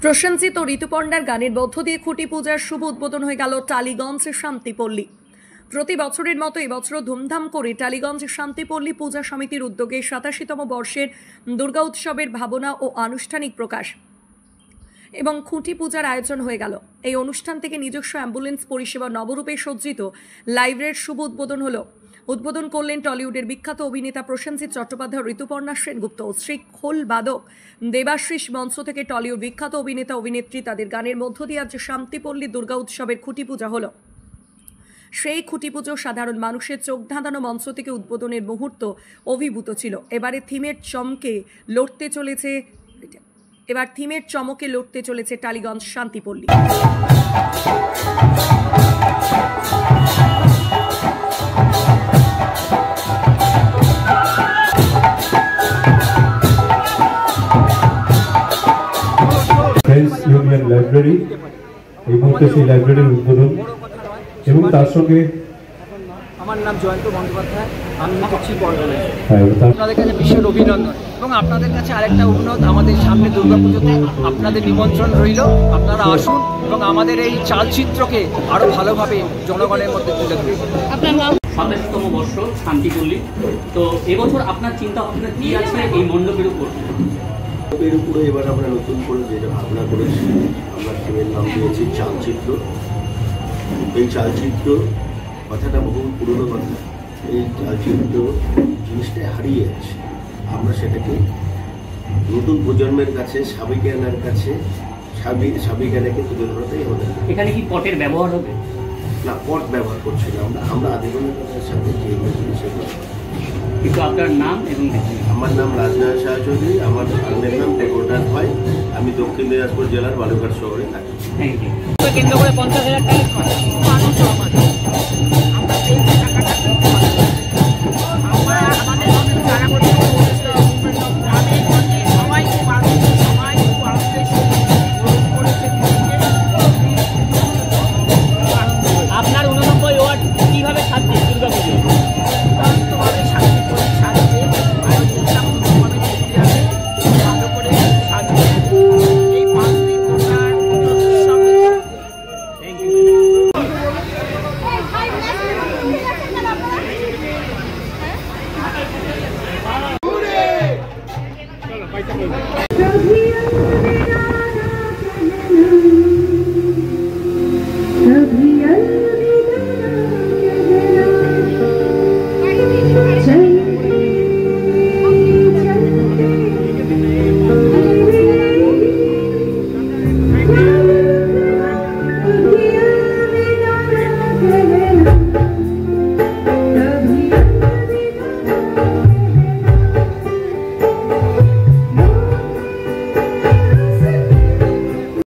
প্রসেনজিৎ ও ঋতুপর্ণার গানের মধ্য দিয়ে খুঁটি পূজার শুভ উদ্বোধন হয়ে গেল টালিগঞ্জ শান্তিপল্লী। প্রতি বছরের মতো এবছরও ধুমধাম করে টালিগঞ্জ শান্তিপল্লী পূজা সমিতির উদ্যোগে 87তম বর্ষের দুর্গা উৎসবের ভাবনা ও আনুষ্ঠানিক প্রকাশ এবং খুঁটি পূজার আয়োজন হয়ে গেল। এই অনুষ্ঠান থেকে নিজস্ব অ্যাম্বুলেন্স পরিষেবা নবরূপে সজ্জিত লাইব্রেরির শুভ উদ্বোধন হলো। উদ্বোধন করলেন টলিউডের বিখ্যাত অভিনেতা প্রসেনজিৎ চট্টোপাধ্যায়, ঋতুপর্ণা সেনগুপ্ত, শ্রী খোল বাদক দেবাশিস। মঞ্চ থেকে টলিউড বিখ্যাত অভিনেতা অভিনেত্রী তাদের গানের মধ্য দিয়ে আজ শান্তিপল্লী দুর্গা উৎসবের খুঁটি পূজা হলো। সেই খুঁটি পুজো সাধারণ মানুষের চোখ ধাঁধানো মঞ্চ থেকে উদ্বোধনের মুহূর্ত অভিভূত ছিল। এবার থিমের চমকে লড়তে চলেছে Tollygunge Shantipally. Friends union library এই মুহূর্তে সেই লাইব্রেরির উদ্বোধন এবং তার সঙ্গে আমার নাম জয়ন্ত বন্দ্যোপাধ্যায়, আমি করছি বর্ধমানে। আপনাদের কাছে বিশেষ অভিনন্দন এবং আপনাদের কাছে আরেকটা অনুরোধ, আমাদের সামনে দুর্গাপুজোতে আপনাদের নিমন্ত্রণ রইল। আপনারা আসুন এবং আমাদের এই চালচিত্রকে আরো ভালোভাবে জনগণের মধ্যে তুলে ধরুন। আপনার নাম? 27তম বর্ষ শান্তিপল্লী। তো এবছর আপনার চিন্তা ভাবনা কি আছে এই মণ্ডপের উপর? এর উপরে এবার আমরা নতুন করে যেটা ভাবনা করেছি, আমরা থিমের নাম দিয়েছি চালচিত্র। এই চালচিত্র কথাটা বহু পুরনো কথা। এই চালচিত্র জিনিসটা হারিয়ে যাচ্ছে। আমরা সেটাকে নতুন প্রজন্মের কাছে, সাবিকানার কাছে, সাবিকানাকে তুলে ধরাটাই আমাদের। এখানে কি পটের ব্যবহার হবে? না, পট ব্যবহার করছি না আমরা আদিবাসীদের সাথে যে সেগুলো। কিন্তু আপনার নাম এবং? আমার নাম রাজনারায়ণ শাহ চৌধুরী, আমার গ্রামের নাম টেকোটার হয়। আমি দক্ষিণ দিনাজপুর জেলার বালুঘাট শহরে থাকি। Thank you. কেন্দ্র করে 50,000 টাকা আপনার 89 ওয়ার্ড কিভাবে থাকছে দুর্গাপুজো? Chalo,